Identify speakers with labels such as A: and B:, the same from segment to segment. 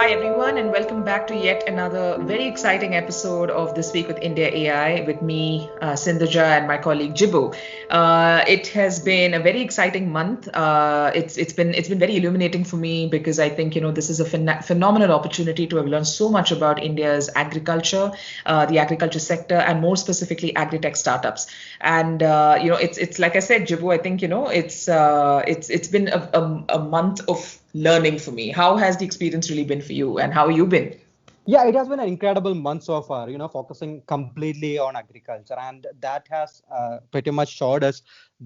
A: Hi, everyone, and welcome back to yet another very exciting episode of This Week with India AI with me, Sindhuja, and my colleague Jibu. It has been a very exciting month. It's been very illuminating for me because I think this is a phenomenal opportunity to have learned so much about India's agriculture, the agriculture sector, and more specifically agri-tech startups. And it's like I said, Jibu. I think it's been a month of learning for me. How has the experience really been for you, and how have you been?
B: Yeah, it has been an incredible month so far, focusing completely on agriculture. And that has pretty much showed us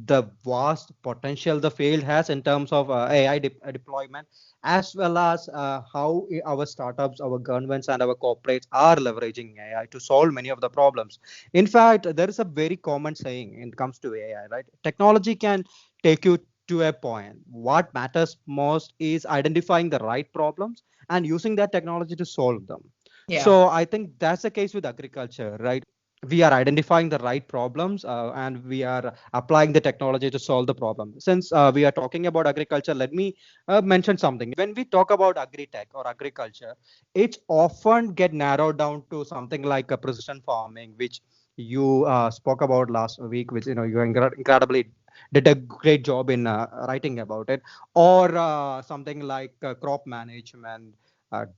B: the vast potential the field has in terms of AI deployment, as well as how our startups, our governments, and our corporates are leveraging AI to solve many of the problems. In fact, there is a very common saying when it comes to AI, right? Technology can take you to a point. What matters most is identifying the right problems and using that technology to solve them.
A: Yeah.
B: So I think that's the case with agriculture, right? We are identifying the right problems and we are applying the technology to solve the problem. Since we are talking about agriculture, let me mention something. When we talk about agri-tech or agriculture, it's often get narrowed down to something like a precision farming, which you spoke about last week, which you incredibly did a great job in writing about it, or something like crop management,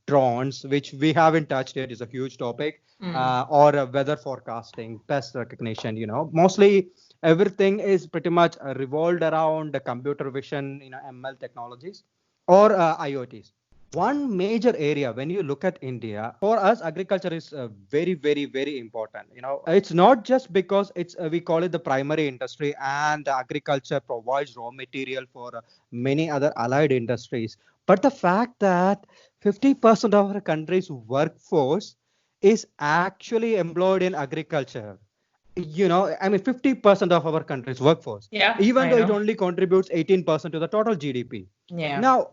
B: drones, which we haven't touched yet, is a huge topic, or weather forecasting, pest recognition. Mostly everything is pretty much revolved around the computer vision, ML technologies, or IoTs. One major area when you look at India, for us, agriculture is very, very, very important. It's not just because it's we call it the primary industry, and the agriculture provides raw material for many other allied industries, but the fact that 50% of our country's workforce is actually employed in agriculture. I mean, 50% of our country's workforce,
A: Yeah,
B: even
A: I
B: though it
A: know.
B: only contributes 18% to the total GDP.
A: Yeah.
B: Now,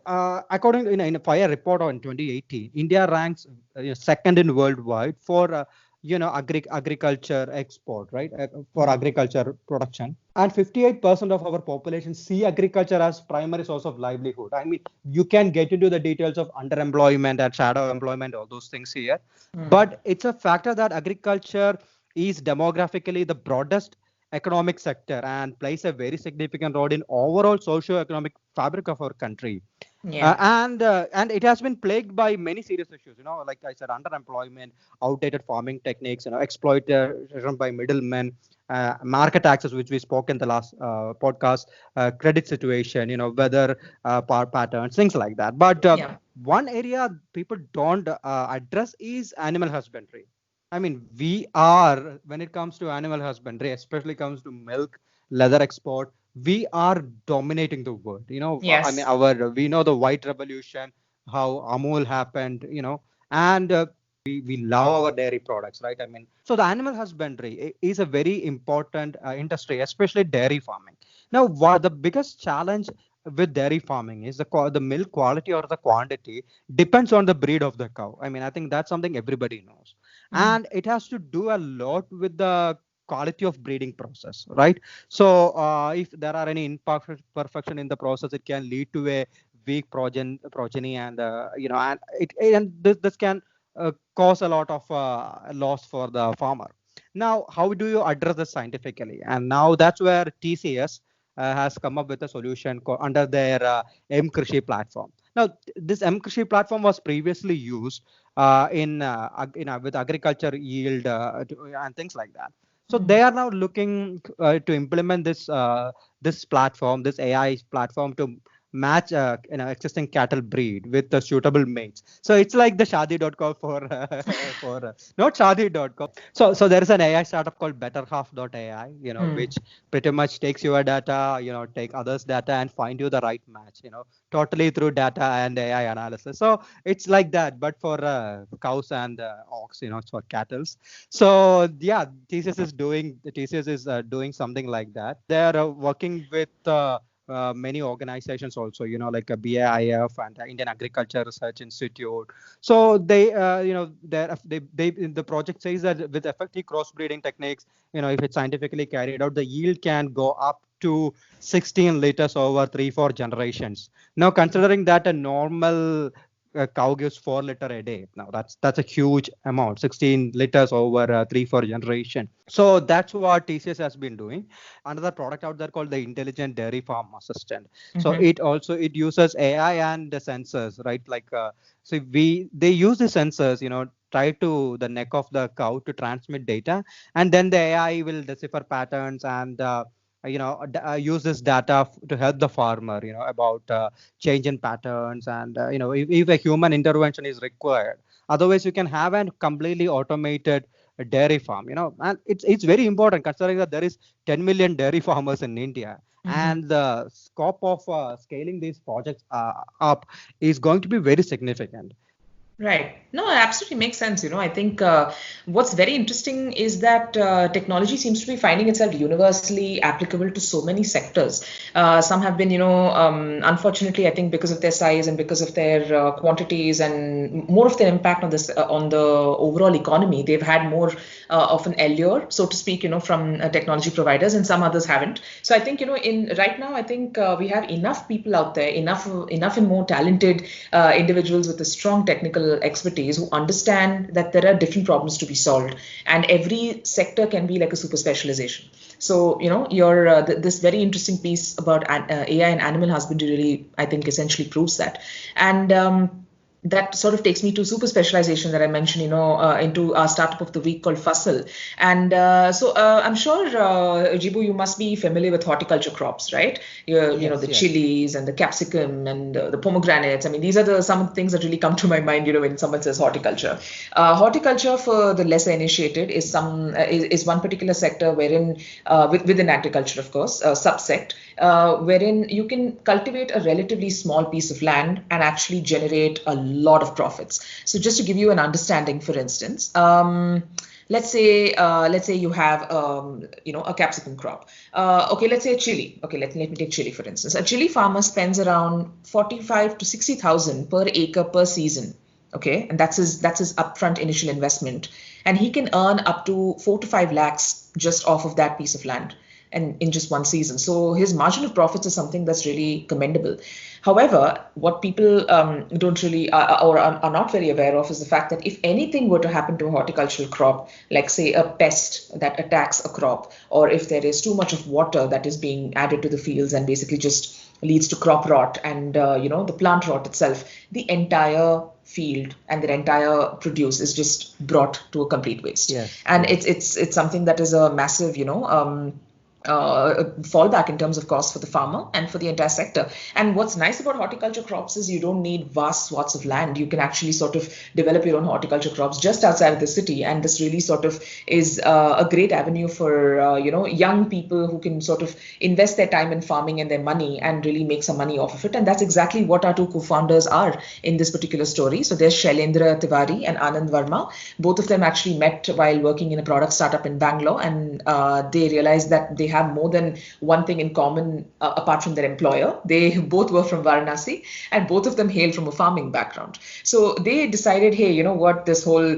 B: according in a FIRE report on 2018, India ranks second in worldwide for agriculture export, right? For agriculture production, and 58% of our population see agriculture as primary source of livelihood. I mean, you can get into the details of underemployment and shadow employment, all those things here, but it's a factor that agriculture is demographically the broadest economic sector and plays a very significant role in overall socio-economic fabric of our country.
A: Yeah.
B: And it has been plagued by many serious issues, like I said, underemployment, outdated farming techniques, exploitation by middlemen, market access, which we spoke in the last podcast, credit situation, weather patterns, things like that. But
A: Yeah.
B: one area people don't address is animal husbandry. I mean, we are, when it comes to animal husbandry, especially comes to milk, leather export, we are dominating the world. I mean,
A: Yes.
B: we know the white revolution, how Amul happened, and we love our dairy products, right? I mean, so the animal husbandry is a very important industry, especially dairy farming. Now, the biggest challenge with dairy farming is the milk quality or the quantity depends on the breed of the cow. I mean, I think that's something everybody knows, and it has to do a lot with the quality of breeding process, right? So if there are any imperfection in the process, it can lead to a weak progeny, and this can cause a lot of loss for the farmer. Now, how do you address this scientifically? And now that's where TCS has come up with a solution under their M-Krishi platform. Now, this M-Krishi platform was previously used with agriculture yield and things like that. So they are now looking to implement this platform, this AI platform, to match existing cattle breed with the suitable mates. So it's like the Shadi.com for not Shadi.com. So there is an AI startup called BetterHalf.ai, which pretty much takes your data, take others' data and find you the right match, totally through data and AI analysis. So it's like that, but for cows and ox, it's for cattle. So yeah, TCS is doing something like that. They are working with many organizations also, like a BAIF and the Indian Agriculture Research Institute. So they, the project says that with effective crossbreeding techniques, if it's scientifically carried out, the yield can go up to 16 liters over 3-4 generations. Now, considering that a normal a cow gives 4 liters a day. Now that's a huge amount, 16 liters over 3-4 generation. So that's what TCS has been doing. Another product out there called the Intelligent Dairy Farm Assistant. So it uses AI and the sensors, right? Like so they use the sensors, tie to the neck of the cow to transmit data, and then the AI will decipher patterns and use this data to help the farmer, about change in patterns, and if a human intervention is required. Otherwise, you can have a completely automated dairy farm, and it's very important considering that there is 10 million dairy farmers in India, and the scope of scaling these projects up is going to be very significant.
A: Right. No, it absolutely makes sense. I think what's very interesting is that technology seems to be finding itself universally applicable to so many sectors. Some have been, unfortunately, I think because of their size and because of their quantities and more of their impact on this on the overall economy, they've had more of an allure, so to speak, from technology providers, and some others haven't. So I think, in right now, I think we have enough people out there, enough and more talented individuals with a strong technical expertise who understand that there are different problems to be solved, and every sector can be like a super specialization. So your this very interesting piece about AI and animal husbandry really, I think, essentially proves that. And that sort of takes me to super specialization that I mentioned, into our startup of the week called Fussel. And so I'm sure, Jibu, you must be familiar with horticulture crops, right? The chilies and the capsicum and the pomegranates. I mean, these are some of the things that really come to my mind, when someone says horticulture. Horticulture, for the lesser initiated, is one particular sector wherein, within agriculture, of course, subsect, wherein you can cultivate a relatively small piece of land and actually generate a lot of profits. So just to give you an understanding, for instance, let's say you have a capsicum crop. Okay, let's say a chili. Okay, let me take chili for instance. A chili farmer spends around 45 to 60,000 per acre per season. Okay, and that's his upfront initial investment, and he can earn up to 4 to 5 lakhs just off of that piece of land, and in just one season. So his margin of profits is something that's really commendable. However, what people don't really or are not very aware of is the fact that if anything were to happen to a horticultural crop, like say a pest that attacks a crop, or if there is too much of water that is being added to the fields and basically just leads to crop rot and the plant rot itself, the entire field and their entire produce is just brought to a complete waste.
B: Yes,
A: and it's something that is a massive fallback in terms of cost for the farmer and for the entire sector. And what's nice about horticulture crops is you don't need vast swaths of land. You can actually sort of develop your own horticulture crops just outside of the city, and this really sort of is a great avenue for young people who can sort of invest their time in farming and their money and really make some money off of it. And that's exactly what our two co-founders are in this particular story. So there's Shailendra Tiwari and Anand Verma. Both of them actually met while working in a product startup in Bangalore, and they realized that they have more than one thing in common apart from their employer. They both were from Varanasi, and both of them hail from a farming background. So they decided, hey, you know what, this whole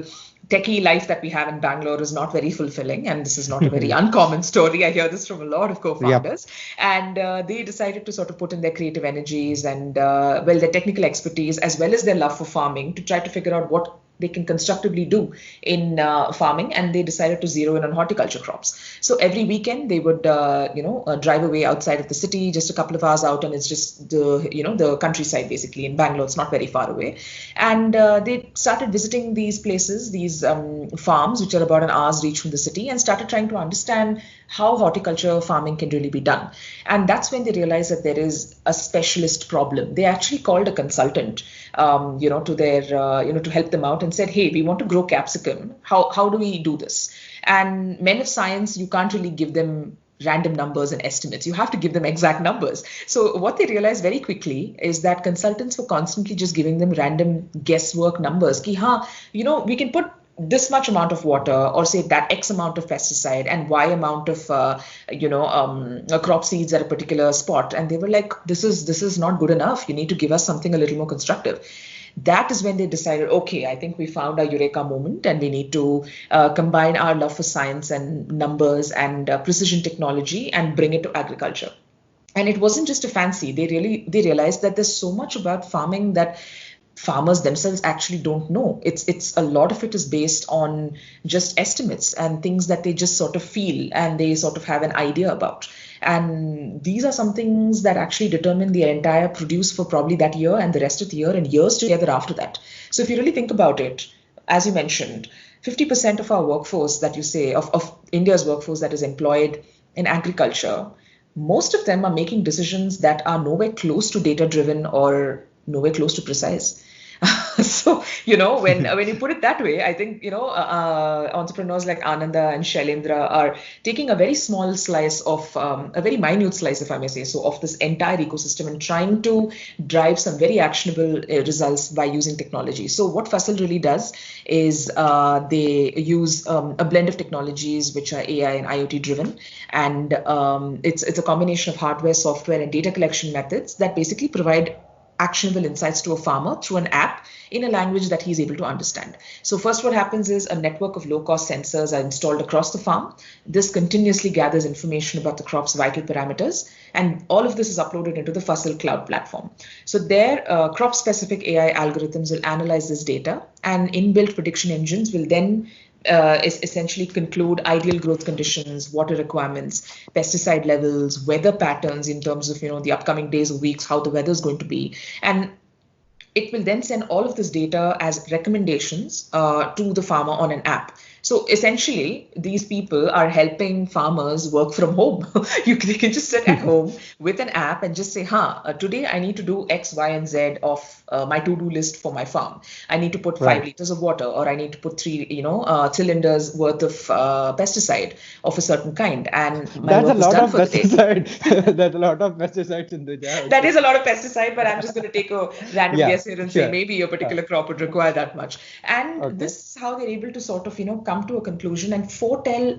A: techie life that we have in Bangalore is not very fulfilling, and this is not a very uncommon story. I hear this from a lot of co-founders. Yep. And they decided to sort of put in their creative energies and their technical expertise as well as their love for farming to try to figure out what they can constructively do in farming, and they decided to zero in on horticulture crops. So every weekend they would drive away outside of the city, just a couple of hours out, and it's just the countryside basically in Bangalore. It's not very far away, and they started visiting these places, these farms which are about an hour's reach from the city, and started trying to understand how horticulture farming can really be done. And that's when they realized that there is a specialist problem. They actually called a consultant to their to help them out, and said, hey, we want to grow capsicum. How do we do this? And men of science, you can't really give them random numbers and estimates. You have to give them exact numbers. So what they realized very quickly is that consultants were constantly just giving them random guesswork numbers. We can put this much amount of water, or say that X amount of pesticide and Y amount of crop seeds at a particular spot. And they were like, this is not good enough. You need to give us something a little more constructive. That is when they decided, okay, I think we found our eureka moment, and we need to combine our love for science and numbers and precision technology and bring it to agriculture. And it wasn't just a fancy. They realized that there's so much about farming that farmers themselves actually don't know. It's a lot of it is based on just estimates and things that they just sort of feel and they sort of have an idea about. And these are some things that actually determine the entire produce for probably that year and the rest of the year and years together after that. So if you really think about it, as you mentioned, 50% of our workforce that you say, of India's workforce that is employed in agriculture, most of them are making decisions that are nowhere close to data driven or nowhere close to precise. So, when you put it that way, I think, entrepreneurs like Ananda and Shailendra are taking a very small slice of, a very minute slice, if I may say so, of this entire ecosystem and trying to drive some very actionable results by using technology. So what Fasal really does is they use a blend of technologies which are AI and IoT driven. And it's a combination of hardware, software, and data collection methods that basically provide actionable insights to a farmer through an app in a language that he's able to understand. So first what happens is a network of low-cost sensors are installed across the farm. This continuously gathers information about the crop's vital parameters, and all of this is uploaded into the Fasal Cloud platform. So there, crop-specific AI algorithms will analyze this data, and inbuilt prediction engines will then is essentially conclude ideal growth conditions, water requirements, pesticide levels, weather patterns in terms of the upcoming days or weeks, how the weather is going to be, and it will then send all of this data as recommendations to the farmer on an app. So essentially, these people are helping farmers work from home. They can just sit at home with an app and just say, today I need to do X, Y, and Z of my to-do list for my farm. I need to put 5 liters of water, or I need to put 3 cylinders worth of pesticide of a certain kind. And my work is done for the day.
B: That's a lot of pesticides in the jar.
A: That is a lot of pesticide, but I'm just going to take a random guess here and say maybe a particular crop would require that much. And this is how they're able to sort of, come to a conclusion and foretell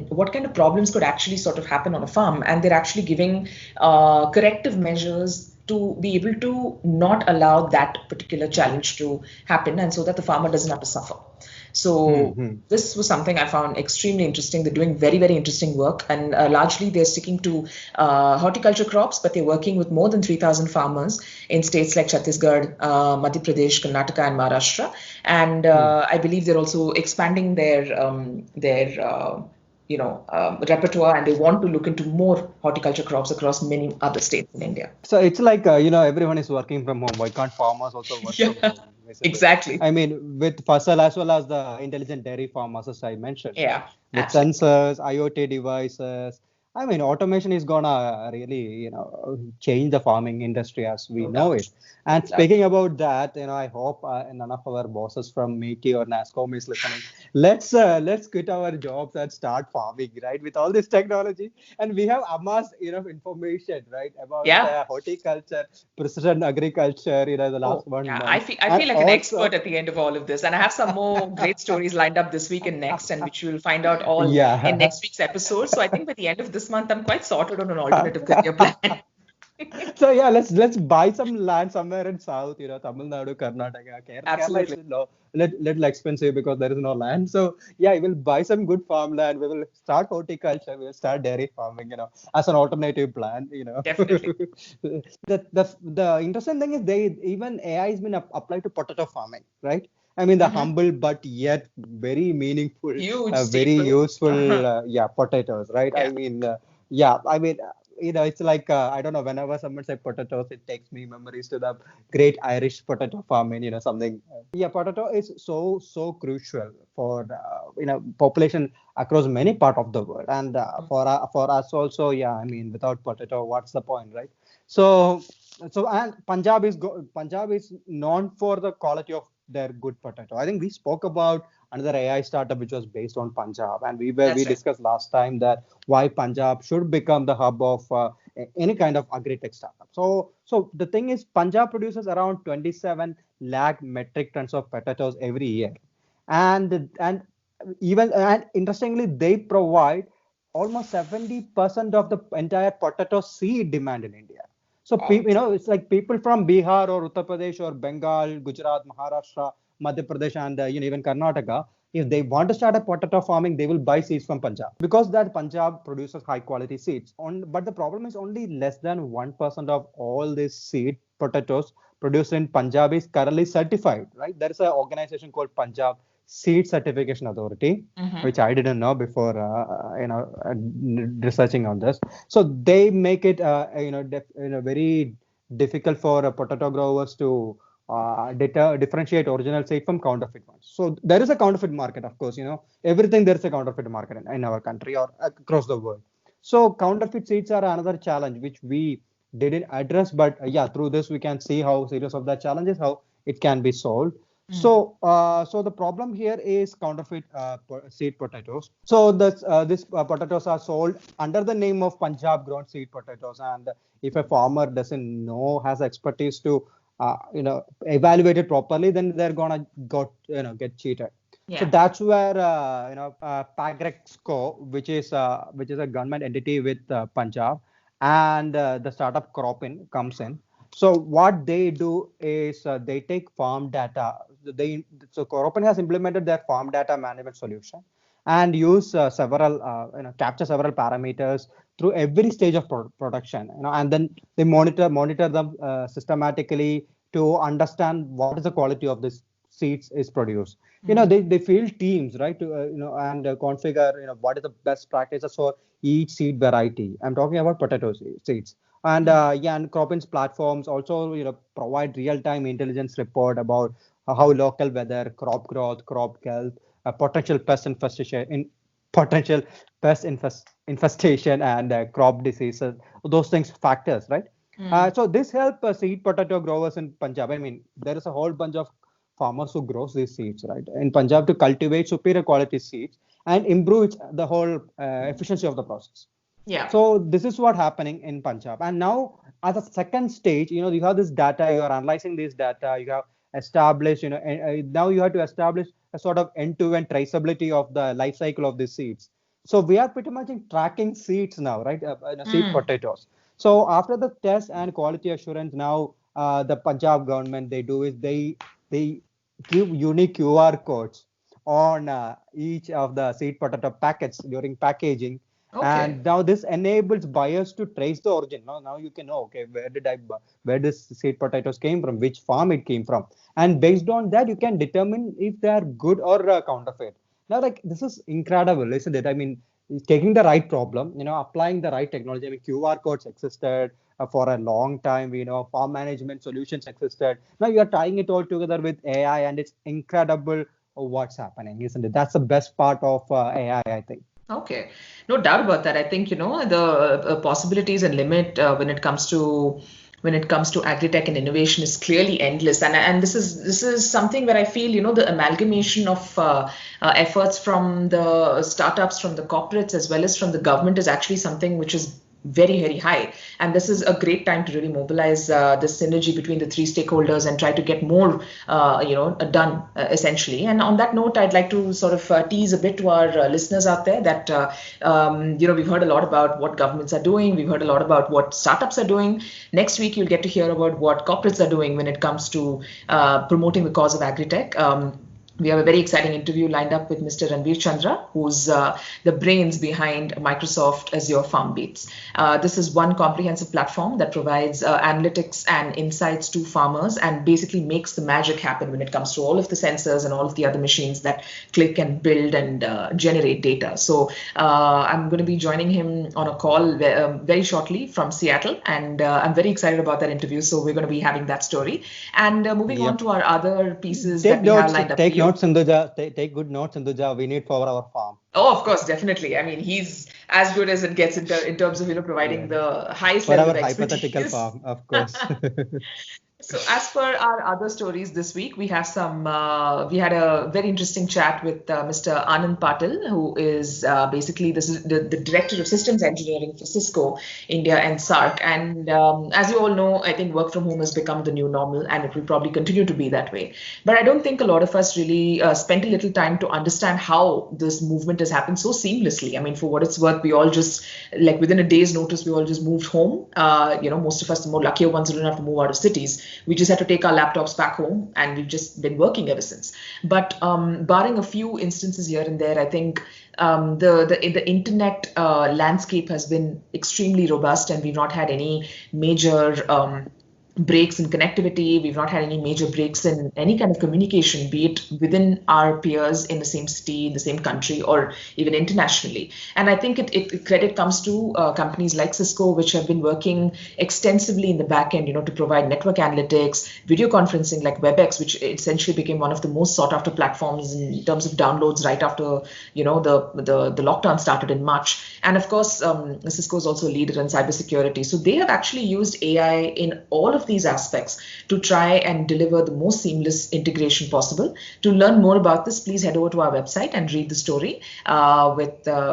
A: what kind of problems could actually sort of happen on a farm. And they're actually giving corrective measures to be able to not allow that particular challenge to happen, and so that the farmer doesn't have to suffer. So this was something I found extremely interesting. They're doing very, very interesting work, and largely they're sticking to horticulture crops, but they're working with more than 3,000 farmers in states like Chhattisgarh, Madhya Pradesh, Karnataka, and Maharashtra. And I believe they're also expanding their repertoire, and they want to look into more horticulture crops across many other states in India.
B: So it's like, everyone is working from home. Why can't farmers also work from home? Basically?
A: Exactly.
B: I mean, with Fasal as well as the intelligent dairy farmers, as I mentioned.
A: Yeah.
B: With sensors, IoT devices. I mean, automation is gonna really, change the farming industry as we know it. And speaking about that, I hope none of our bosses from METI or NASCOM is listening. Let's quit our jobs and start farming, right? With all this technology, and we have amassed enough information, right, about horticulture, precision agriculture. The last one.
A: Yeah, I feel like an expert at the end of all of this, and I have some more great stories lined up this week and next, and which you'll find out all in next week's episode. So I think by the end of this month, I'm quite sorted on an alternative career plan.
B: So yeah, let's buy some land somewhere in south, Tamil Nadu, Karnataka.
A: Absolutely.
B: Kerala is little expensive because there is no land. So yeah, we will buy some good farmland. We will start horticulture. We will start dairy farming, as an alternative plan,
A: Definitely.
B: The interesting thing is even AI has been applied to potato farming, right? I mean, the humble but yet very meaningful, very useful, potatoes, right? Yeah. I mean, it's like, I don't know, whenever someone says potatoes, it takes me memories to the great Irish potato farming, something. Yeah, potato is so crucial for, population across many parts of the world. And for us also, I mean, without potato, what's the point, right? So and Punjab is known for the quality of their good potato. I think we spoke about another AI startup which was based on Punjab, and we discussed last time that why Punjab should become the hub of any kind of agri-tech startup. So the thing is, Punjab produces around 27 lakh metric tons of potatoes every year, and interestingly, they provide almost 70% of the entire potato seed demand in India. So it's like people from Bihar or Uttar Pradesh or Bengal, Gujarat, Maharashtra, Madhya Pradesh, and even Karnataka, if they want to start a potato farming, they will buy seeds from Punjab because that Punjab produces high quality seeds. But the problem is only less than 1% of all this seed potatoes produced in Punjab is currently certified, right? There is an organization called Punjab Seed Certification Authority, which I didn't know before, researching on this. So they make it, very difficult for potato growers to differentiate original seed from counterfeit ones. So there is a counterfeit market, of course. Everything there is a counterfeit market in our country or across the world. So counterfeit seeds are another challenge which we didn't address, but yeah, through this we can see how serious of that challenge is, how it can be solved. So the problem here is counterfeit seed potatoes. So these potatoes are sold under the name of Punjab grown seed potatoes, and if a farmer doesn't know, has expertise to evaluate it properly, then they're gonna get cheated. So that's where Pagrexco, which is a government entity with Punjab, and the startup Cropin comes in. So what they do is they take farm data. So Cropin has implemented their farm data management solution and use capture several parameters through every stage of production, and then they monitor them systematically to understand what is the quality of this seeds is produced. They field teams, right, to and configure what is the best practices for each seed variety. I'm talking about potato seeds. And and Cropin's platforms also provide real-time intelligence report about how local weather, crop growth, crop health, potential infestation, and crop diseases, those things factors, right? So this help seed potato growers in Punjab. I mean, there is a whole bunch of farmers who grows these seeds, right, in Punjab, to cultivate superior quality seeds and improve the whole efficiency of the process.
A: Yeah.
B: So this is what happening in Punjab. And now as a second stage, you have this data, you are analyzing this data, you have established, now you have to establish a sort of end-to-end traceability of the life cycle of these seeds. So we are pretty much tracking seeds now, right? Seed potatoes. So after the test and quality assurance, now the Punjab government, they do is they give unique QR codes on each of the seed potato packets during packaging.
A: Okay.
B: And now this enables buyers to trace the origin. Now you can know, okay, where this seed potatoes came from, which farm it came from, and based on that you can determine if they are good or counterfeit. Now, like, this is incredible, isn't it? I mean, taking the right problem, applying the right technology. I mean, QR codes existed for a long time. Farm management solutions existed. Now you are tying it all together with AI, and it's incredible what's happening, isn't it? That's the best part of AI, I think.
A: Okay, no doubt about that. I think the possibilities and limit when it comes to agri-tech and innovation is clearly endless, and this is something where I feel the amalgamation of efforts from the startups, from the corporates, as well as from the government is actually something which is very, very high. And this is a great time to really mobilize the synergy between the three stakeholders and try to get more, done essentially. And on that note, I'd like to sort of tease a bit to our listeners out there that, we've heard a lot about what governments are doing. We've heard a lot about what startups are doing. Next week, you'll get to hear about what corporates are doing when it comes to promoting the cause of agri-tech. We have a very exciting interview lined up with Mr. Ranveer Chandra, who's the brains behind Microsoft Azure FarmBeats. This is one comprehensive platform that provides analytics and insights to farmers and basically makes the magic happen when it comes to all of the sensors and all of the other machines that click and build and generate data. So I'm going to be joining him on a call very shortly from Seattle, and I'm very excited about that interview. So we're going to be having that story. And moving on to our other pieces that we have lined up.
B: Take notes, Sindhuja. Take good notes, Sindhuja. We need for our farm.
A: Oh, of course, definitely. I mean, he's as good as it gets in terms of providing the highest level of expertise.
B: For our hypothetical farm, of course.
A: So as per our other stories this week, we have we had a very interesting chat with Mr. Anand Patil, who is basically the Director of Systems Engineering for Cisco, India and SAARC. And as you all know, I think work from home has become the new normal, and it will probably continue to be that way. But I don't think a lot of us really spent a little time to understand how this movement has happened so seamlessly. I mean, for what it's worth, we all just, like within a day's notice, we all just moved home. Most of us, the more luckier ones, didn't have to move out of cities. We just had to take our laptops back home, and we've just been working ever since. But barring a few instances here and there, I think the internet landscape has been extremely robust, and we've not had any major breaks in connectivity. We've not had any major breaks in any kind of communication, be it within our peers in the same city, in the same country, or even internationally. And I think credit comes to companies like Cisco, which have been working extensively in the back end, to provide network analytics, video conferencing like WebEx, which essentially became one of the most sought after platforms in terms of downloads right after, the lockdown started in March. And of course, Cisco is also a leader in cybersecurity. So they have actually used AI in all of these aspects to try and deliver the most seamless integration possible. To learn more about this, please head over to our website and read the story,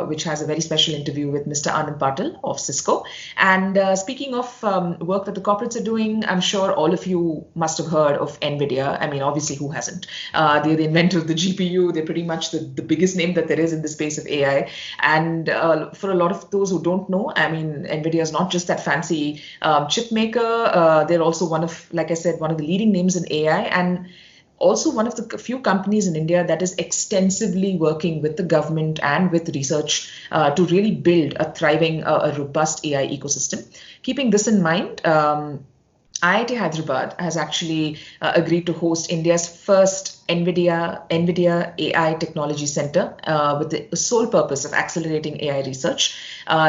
A: which has a very special interview with Mr. Anand Patil of Cisco. And speaking of work that the corporates are doing, I'm sure all of you must have heard of NVIDIA. I mean, obviously, who hasn't? They're the inventor of the GPU. They're pretty much the biggest name that there is in the space of AI. And for a lot of those who don't know, I mean, NVIDIA is not just that fancy chip maker. They're also like I said, one of the leading names in AI, and also one of the few companies in India that is extensively working with the government and with research to really build a thriving, a robust AI ecosystem. Keeping this in mind, IIT Hyderabad has actually agreed to host India's first NVIDIA AI Technology Center with the sole purpose of accelerating AI research.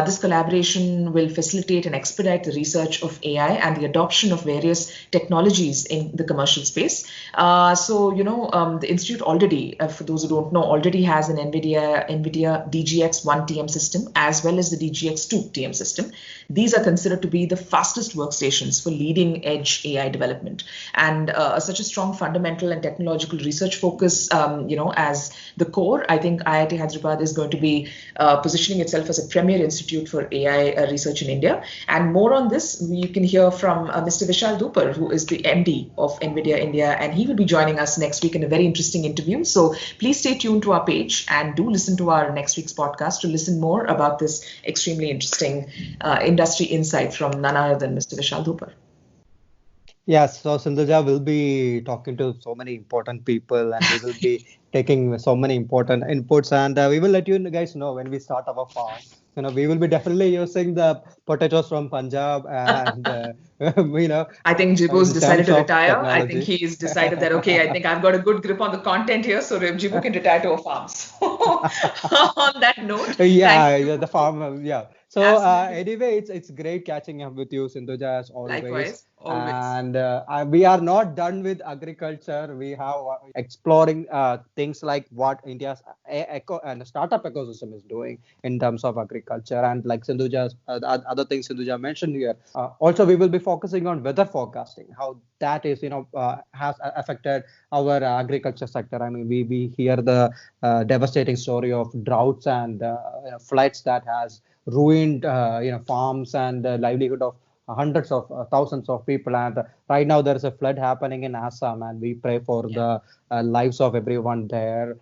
A: This collaboration will facilitate and expedite the research of AI and the adoption of various technologies in the commercial space. The institute already, for those who don't know, already has an NVIDIA DGX1 TM system as well as the DGX2 TM system. These are considered to be the fastest workstations for leading edge AI development. And such a strong fundamental and technological research focus, as the core, I think IIT Hyderabad is going to be positioning itself as a premier institute for AI research in India. And more on this, we can hear from Mr. Vishal Dupar, who is the MD of NVIDIA India, and he will be joining us next week in a very interesting interview. So please stay tuned to our page and do listen to our next week's podcast to listen more about this extremely interesting industry insight from none other than Mr. Vishal Dupar.
B: Yes, so Sindhuja will be talking to so many important people, and we will be taking so many important inputs, and we will let you guys know when we start our farm. We will be definitely using the potatoes from Punjab, and
A: I think Jibu's
B: in
A: decided
B: terms
A: to
B: of
A: retire. I think
B: technology.
A: he's decided that, okay, I think I've got a good grip on the content here, so Jibu can retire to a farm. So on that note, thank you.
B: Yeah, the farm, yeah. So
A: Absolutely.
B: anyway, it's great catching up with you, Sindhuja, as always.
A: Likewise, always.
B: And we are not done with agriculture. We have exploring things like what India's eco and startup ecosystem is doing in terms of agriculture, and like Sindhuja's the other things Sindhuja mentioned here. Also, we will be focusing on weather forecasting, how that is has affected our agriculture sector. I mean, we hear the devastating story of droughts and floods that has ruined farms and the livelihood of hundreds of thousands of people. And right now there is a flood happening in Assam, and we pray for the lives of everyone there.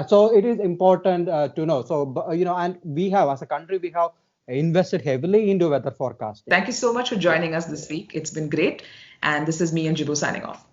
B: So it is important to know. So and we have, as a country, we have invested heavily into weather forecasting.
A: Thank you so much for joining us this week. It's been great. And this is me and Jibu signing off.